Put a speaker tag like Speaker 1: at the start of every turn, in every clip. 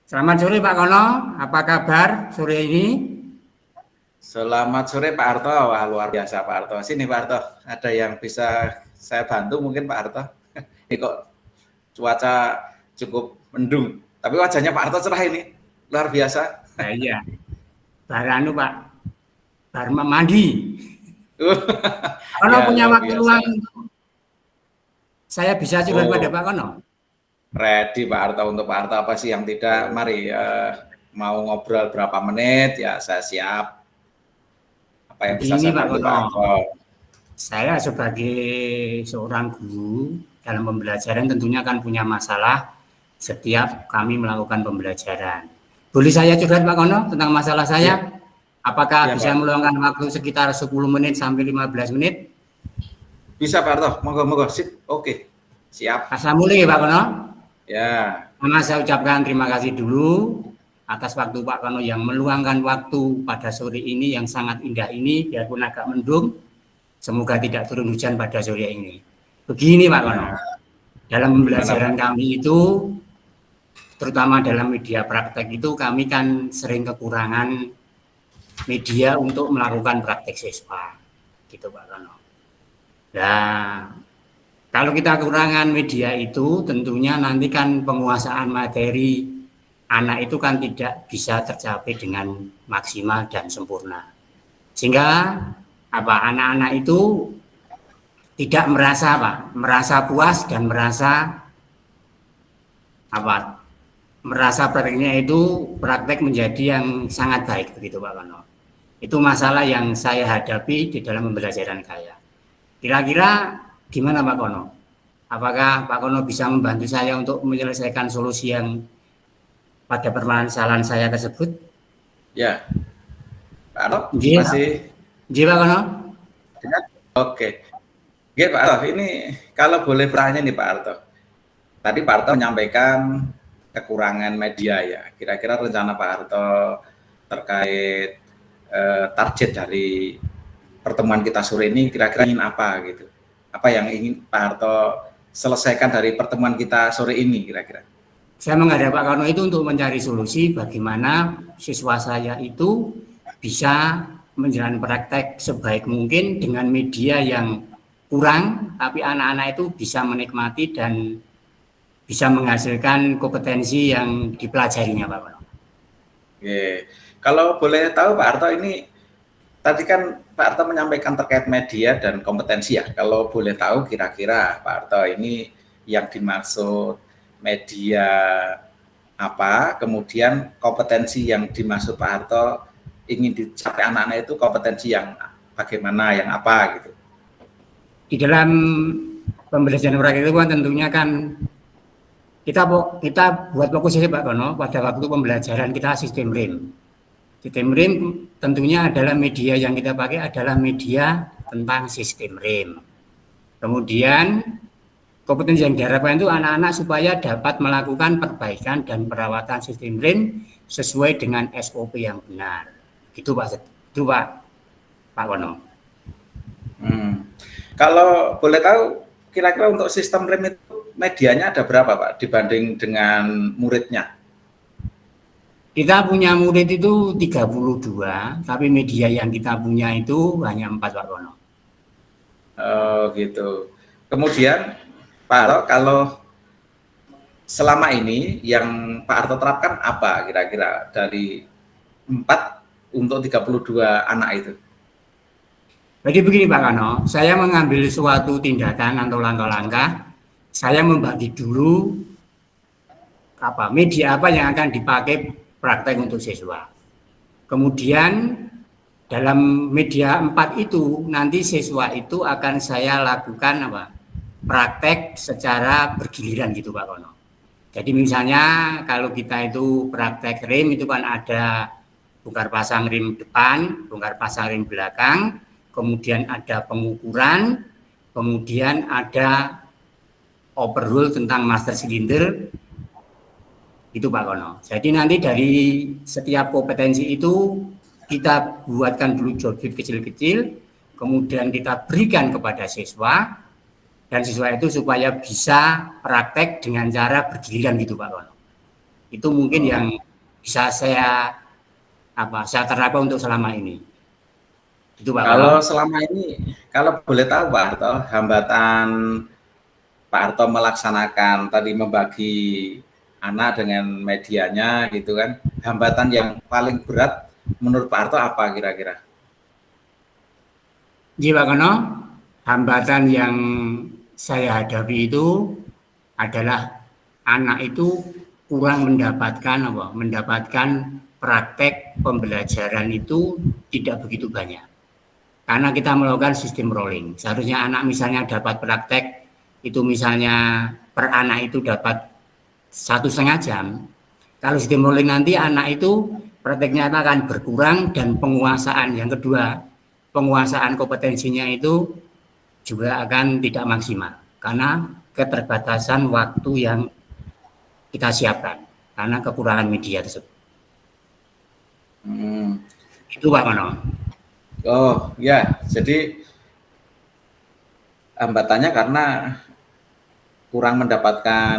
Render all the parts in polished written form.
Speaker 1: Selamat sore Pak Kono, apa kabar sore ini?
Speaker 2: Selamat sore Pak Harto. Wah, luar biasa Pak Harto. Sini Pak Harto, ada yang bisa saya bantu mungkin Pak Harto? Ini kok cuaca cukup mendung, tapi wajahnya Pak Harto cerah ini, luar biasa.
Speaker 1: Nah, iya, baru Pak, baru mandi. Kono
Speaker 2: Ya,
Speaker 1: punya
Speaker 2: luar
Speaker 1: waktu
Speaker 2: biasa.
Speaker 1: luang, saya bisa curhat pada
Speaker 2: Oh,
Speaker 1: Pak Kono.
Speaker 2: ready Pak Harto. Untuk Pak Harto apa sih yang tidak? Mari, mau ngobrol berapa menit ya saya siap. Apa yang bisa
Speaker 1: Begini
Speaker 2: saya
Speaker 1: Pak
Speaker 2: bantu Pak
Speaker 1: Kono,
Speaker 2: Harto?
Speaker 1: saya sebagai seorang guru dalam pembelajaran tentunya kan punya masalah setiap kami melakukan pembelajaran. Boleh saya curhat Pak Kono tentang masalah
Speaker 2: Ya,
Speaker 1: saya? Apakah
Speaker 2: ya
Speaker 1: bisa
Speaker 2: Pak.
Speaker 1: meluangkan waktu sekitar 10 menit sampai 15 menit?
Speaker 2: Bisa Pak Harto, monggo-monggo, sip, oke, siap.
Speaker 1: Assalamualaikum Pak Kono.
Speaker 2: Ya,
Speaker 1: Pertama saya ucapkan terima kasih dulu atas waktu Pak Kono yang meluangkan waktu pada sore ini yang sangat indah ini, biarpun agak mendung, semoga tidak turun hujan pada sore ini. Begini Pak Kono,
Speaker 2: nah,
Speaker 1: dalam
Speaker 2: gimana
Speaker 1: pembelajaran
Speaker 2: Pak?
Speaker 1: kami itu, terutama dalam media praktek itu, kami kan sering kekurangan media untuk melakukan praktek siswa, gitu Pak Kono. Nah, kalau kita kekurangan media itu, tentunya nanti kan penguasaan materi anak itu kan tidak bisa tercapai dengan maksimal dan sempurna. Sehingga anak-anak itu tidak merasa puas dan apa? Merasa prakteknya itu praktek menjadi yang sangat baik begitu Pak Kono. Itu masalah yang saya hadapi di dalam pembelajaran saya. Kira-kira gimana Pak Kono? Apakah Pak Kono bisa membantu saya untuk menyelesaikan solusi yang pada permasalahan saya tersebut?
Speaker 2: Ya, Pak Arto
Speaker 1: Nggih, Pak.
Speaker 2: masih
Speaker 1: Nggih, Pak Kono.
Speaker 2: dengar? Oke. Oke, Pak Arto, ini kalau boleh bertanya nih Pak Arto. Tadi Pak Arto menyampaikan kekurangan media ya. Kira-kira rencana Pak Arto terkait target dari pertemuan kita sore ini kira-kira ingin apa gitu? Apa yang ingin Pak Arto selesaikan dari pertemuan kita sore ini kira-kira?
Speaker 1: Saya menghadap Pak Kono itu untuk mencari solusi bagaimana siswa saya itu bisa menjalani praktek sebaik mungkin dengan media yang kurang, tapi anak-anak itu bisa menikmati dan bisa menghasilkan kompetensi yang dipelajarinya, Pak Kono.
Speaker 2: Oke. Kalau boleh tahu Pak Arto ini tadi kan Pak Arto menyampaikan terkait media dan kompetensi ya. Kalau boleh tahu kira-kira Pak Arto ini yang dimaksud media apa, kemudian kompetensi yang dimaksud Pak Arto ingin dicapai anak-anak itu kompetensi yang bagaimana, yang apa gitu.
Speaker 1: Di dalam pembelajaran praktek itu kan tentunya kan kita buat fokus saja Pak Kono pada waktu pembelajaran kita sistem RIM. Sistem RIM tentunya adalah media yang kita pakai adalah media tentang sistem RIM. Kemudian kompetensi yang diharapkan itu anak-anak supaya dapat melakukan perbaikan dan perawatan sistem RIM sesuai dengan SOP yang benar. Gitu Pak. Itu Pak Kono.
Speaker 2: Kalau boleh tahu kira-kira untuk sistem RIM itu medianya ada berapa Pak dibanding dengan muridnya?
Speaker 1: Kita punya murid itu 32, tapi media yang kita punya itu hanya 4 Pak Kono.
Speaker 2: Oh gitu. Kemudian Pak Arto, kalau selama ini yang Pak Arto terapkan apa kira-kira dari 4 untuk 32 anak itu?
Speaker 1: Jadi begini Pak Kono, saya mengambil suatu tindakan atau langkah-langkah, saya membagi dulu media apa yang akan dipakai praktek untuk siswa. Kemudian dalam media 4 itu nanti siswa itu akan saya lakukan praktek secara bergiliran gitu Pak Kono. Jadi misalnya kalau kita itu praktek rem itu kan ada bongkar pasang rem depan, bongkar pasang rem belakang, kemudian ada pengukuran, kemudian ada overhaul tentang master silinder, itu Pak Kono. Jadi nanti dari setiap kompetensi itu kita buatkan dulu jodit kecil-kecil, kemudian kita berikan kepada siswa, dan siswa itu supaya bisa praktek dengan cara bergiliran gitu Pak Kono. Itu mungkin yang bisa saya terapkan untuk selama ini. Itu Pak Kono.
Speaker 2: Kalau selama ini, kalau boleh tahu Pak Harto, hambatan Pak Harto melaksanakan tadi membagi anak dengan medianya gitu kan, hambatan yang paling berat menurut Pak Harto apa kira-kira?
Speaker 1: Jadi Pak Kono, hambatan yang saya hadapi itu adalah anak itu kurang mendapatkan praktek pembelajaran itu tidak begitu banyak. Karena kita melakukan sistem rolling. Seharusnya anak misalnya dapat praktek itu misalnya per anak itu dapat 1,5 jam. Kalau sistem rolling nanti anak itu prakteknya akan berkurang dan penguasaan yang kedua, penguasaan kompetensinya itu juga akan tidak maksimal karena keterbatasan waktu yang kita siapkan karena kekurangan media tersebut. Itu Pak Kono.
Speaker 2: Oh ya, jadi hambatannya karena kurang mendapatkan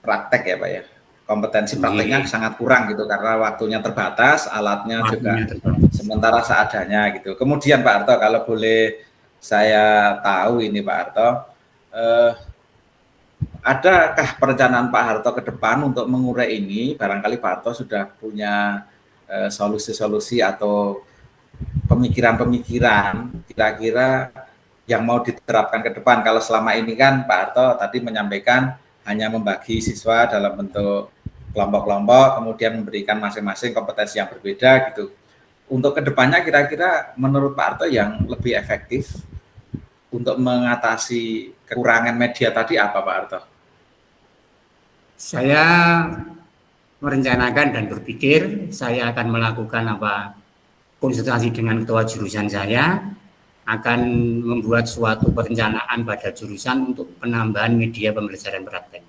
Speaker 2: praktek ya Pak ya. Kompetensi prakteknya sangat kurang gitu karena waktunya terbatas, alatnya juga sementara seadanya gitu. Kemudian Pak Harto, kalau boleh saya tahu ini Pak Harto, adakah perencanaan Pak Harto ke depan untuk mengurai ini? Barangkali Pak Harto sudah punya solusi-solusi atau pemikiran-pemikiran kira-kira yang mau diterapkan ke depan. Kalau selama ini kan Pak Harto tadi menyampaikan hanya membagi siswa dalam bentuk kelompok-kelompok, kemudian memberikan masing-masing kompetensi yang berbeda gitu. Untuk kedepannya kira-kira menurut Pak Harto yang lebih efektif untuk mengatasi kekurangan media tadi apa Pak Harto?
Speaker 1: Saya merencanakan dan berpikir saya akan melakukan konsultasi dengan ketua jurusan saya, akan membuat suatu perencanaan pada jurusan untuk penambahan media pembelajaran praktek.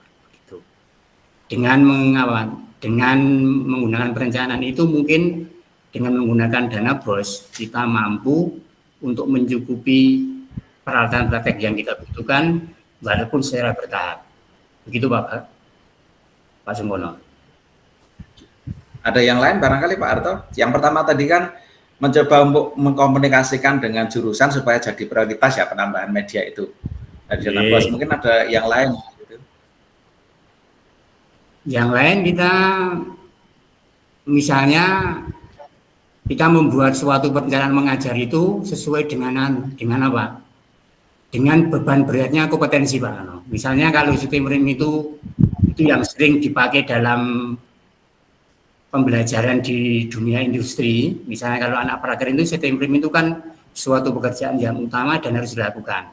Speaker 1: Dengan menggunakan perencanaan itu mungkin dengan menggunakan dana BOS kita mampu untuk mencukupi peralatan praktek yang kita butuhkan walaupun secara bertahap. Begitu Pak Sungkono.
Speaker 2: Ada yang lain barangkali Pak Harto? Yang pertama tadi kan mencoba untuk mengkomunikasikan dengan jurusan supaya jadi prioritas ya penambahan media itu. Dari dana BOS mungkin ada yang lain.
Speaker 1: Yang lain kita misalnya kita membuat suatu perencanaan mengajar itu sesuai dengan apa? Dengan beban beratnya kompetensi Pak. Misalnya kalau sistem RIM itu yang sering dipakai dalam pembelajaran di dunia industri. Misalnya kalau anak praker itu sistem RIM itu kan suatu pekerjaan yang utama dan harus dilakukan.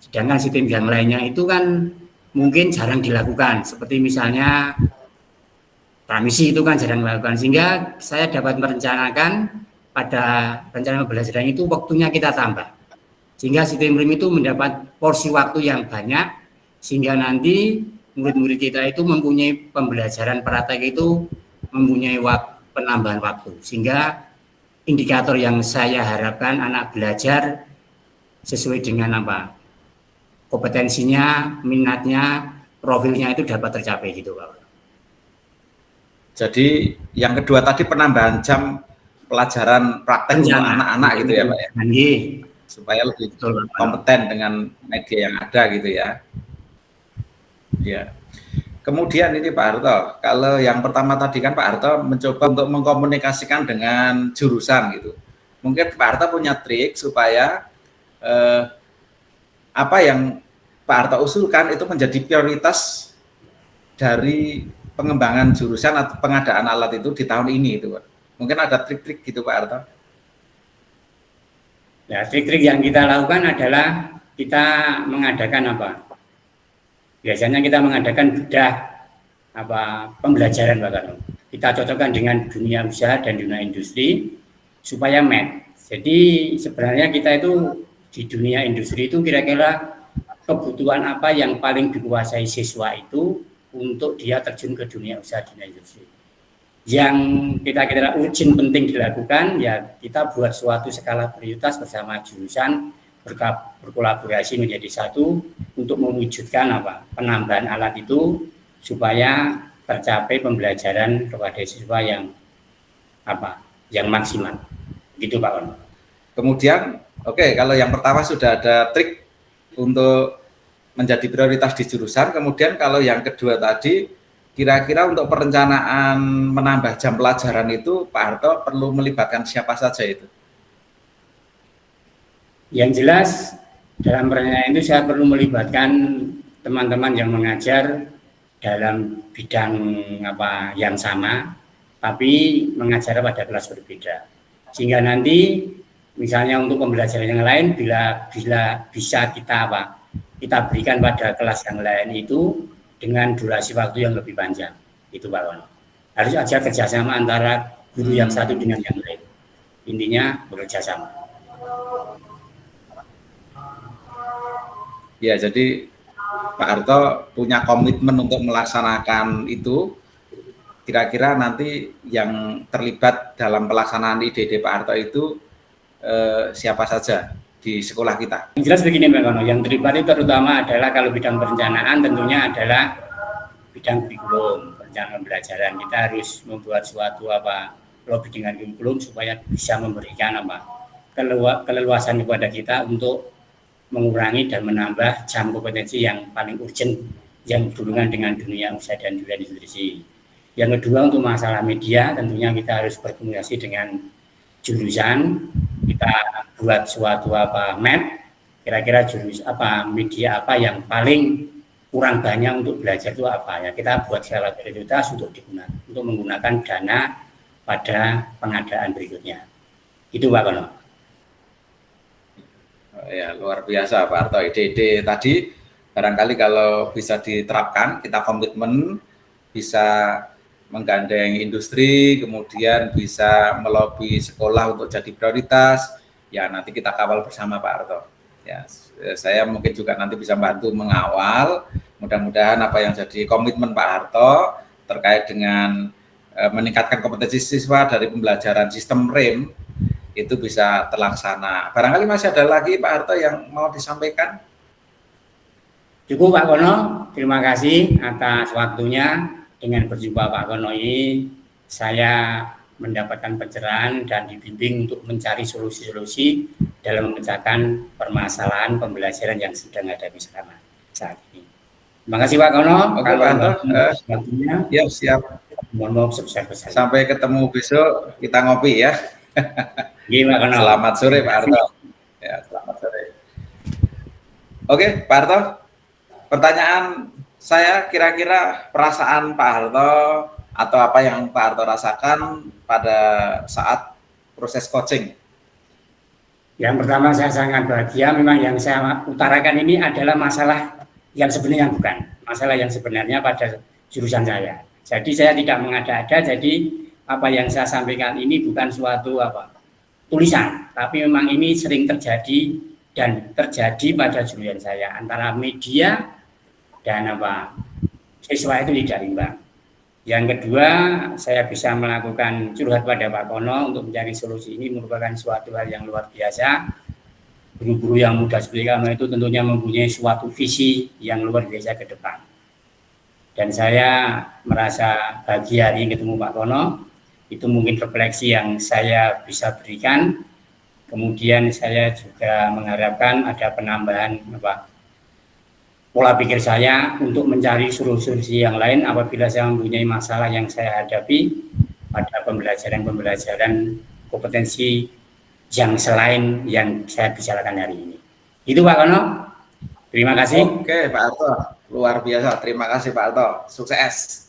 Speaker 1: Sedangkan sistem yang lainnya itu kan mungkin jarang dilakukan, seperti misalnya transmisi itu kan jarang dilakukan, sehingga saya dapat merencanakan pada rencana pembelajaran itu waktunya kita tambah, sehingga sistem RIM itu mendapat porsi waktu yang banyak, sehingga nanti murid-murid kita itu mempunyai pembelajaran praktek itu mempunyai penambahan waktu, sehingga indikator yang saya harapkan anak belajar sesuai dengan kompetensinya, minatnya, profilnya itu dapat tercapai gitu Pak.
Speaker 2: Jadi yang kedua tadi penambahan jam pelajaran praktek untuk anak-anak gitu ya Pak ya. Supaya lebih kompeten dengan media yang ada gitu ya. Ya. Kemudian ini Pak Harto, kalau yang pertama tadi kan Pak Harto mencoba untuk mengkomunikasikan dengan jurusan gitu. Mungkin Pak Harto punya trik supaya apa yang Pak Harto usulkan itu menjadi prioritas dari pengembangan jurusan atau pengadaan alat itu di tahun ini itu Pak. Mungkin ada trik-trik gitu Pak Harto.
Speaker 1: Ya, trik-trik yang kita lakukan adalah kita mengadakan biasanya kita mengadakan bedah pembelajaran Pak Karno. Kita cocokkan dengan dunia usaha dan dunia industri supaya match. Jadi sebenarnya kita itu di dunia industri itu kira-kira kebutuhan apa yang paling dikuasai siswa itu untuk dia terjun ke dunia usaha dan industri. Yang kita kira urgent penting dilakukan ya kita buat suatu skala prioritas bersama jurusan berkolaborasi menjadi satu untuk mewujudkan penambahan alat itu supaya tercapai pembelajaran kepada siswa yang yang maksimal. Gitu Pak Ono.
Speaker 2: Kemudian, kalau yang pertama sudah ada trik untuk menjadi prioritas di jurusan, kemudian kalau yang kedua tadi, kira-kira untuk perencanaan menambah jam pelajaran itu, Pak Harto perlu melibatkan siapa saja itu?
Speaker 1: Yang jelas, dalam perencanaan itu saya perlu melibatkan teman-teman yang mengajar dalam bidang yang sama, tapi mengajar pada kelas berbeda. Sehingga nanti misalnya untuk pembelajaran yang lain bila bisa kita berikan pada kelas yang lain itu dengan durasi waktu yang lebih panjang. Itu Pak Ono. Harus ada kerjasama antara guru yang satu dengan yang lain. Intinya bekerja sama.
Speaker 2: Ya, jadi Pak Harto punya komitmen untuk melaksanakan itu. Kira-kira nanti yang terlibat dalam pelaksanaan IDD Pak Harto itu siapa saja di sekolah kita?
Speaker 1: Yang jelas begini Pak Ono, yang terlibat itu terutama adalah kalau bidang perencanaan tentunya adalah bidang kurikulum, perencanaan pembelajaran. Kita harus membuat suatu lobby dengan kurikulum supaya bisa memberikan keleluasan kepada kita untuk mengurangi dan menambah jam kompetensi yang paling urgent yang berhubungan dengan dunia usaha dan dunia industri. Yang kedua untuk masalah media tentunya kita harus berkomunikasi dengan jurusan, kita buat suatu map, kira-kira media apa yang paling kurang banyak untuk belajar itu apa ya, kita buat skala prioritas untuk menggunakan dana pada pengadaan berikutnya. Itu Pak Kono.
Speaker 2: Ya, luar biasa Pak Harto. IDD tadi barangkali kalau bisa diterapkan, kita komitmen bisa menggandeng industri, kemudian bisa melobi sekolah untuk jadi prioritas, ya nanti kita kawal bersama Pak Harto. Ya, saya mungkin juga nanti bisa bantu mengawal, mudah-mudahan apa yang jadi komitmen Pak Harto terkait dengan meningkatkan kompetensi siswa dari pembelajaran sistem REM itu bisa terlaksana. Barangkali masih ada lagi Pak Harto yang mau disampaikan?
Speaker 1: Cukup Pak Kono, terima kasih atas waktunya. Dengan berjumpa Pak Kono ini, saya mendapatkan pencerahan dan dibimbing untuk mencari solusi-solusi dalam memecahkan permasalahan pembelajaran yang sedang ada di sana saat ini. Terima kasih Pak Kono.
Speaker 2: Oke Pak Harto, ya siap.
Speaker 1: Mohon maaf sebesar-besarnya.
Speaker 2: Sampai ketemu besok, kita ngopi ya.
Speaker 1: Gimana, Kono?
Speaker 2: Selamat sore Pak Harto. Ya, selamat sore. Oke Pak Harto, pertanyaan saya kira-kira perasaan Pak Harto atau apa yang Pak Harto rasakan pada saat proses coaching?
Speaker 1: Yang pertama saya sangat bahagia, memang yang saya utarakan ini adalah masalah yang sebenarnya bukan. Masalah yang sebenarnya pada jurusan saya. Jadi saya tidak mengada-ada, jadi apa yang saya sampaikan ini bukan suatu tulisan, tapi memang ini sering terjadi dan terjadi pada jurusan saya antara media dan siswa itu tidak imbang. Yang kedua, saya bisa melakukan curhat pada Pak Kono untuk mencari solusi ini merupakan suatu hal yang luar biasa. Guru-guru yang muda seperti kamu itu tentunya mempunyai suatu visi yang luar biasa ke depan. Dan saya merasa bahagia hari ini ketemu Pak Kono. Itu mungkin refleksi yang saya bisa berikan. Kemudian saya juga mengharapkan ada penambahan pola pikir saya untuk mencari solusi yang lain apabila saya mempunyai masalah yang saya hadapi pada pembelajaran kompetensi yang selain yang saya bicarakan hari ini. Itu Pak Kono. Terima kasih.
Speaker 2: Oke Pak Harto, luar biasa. Terima kasih Pak Harto. Sukses.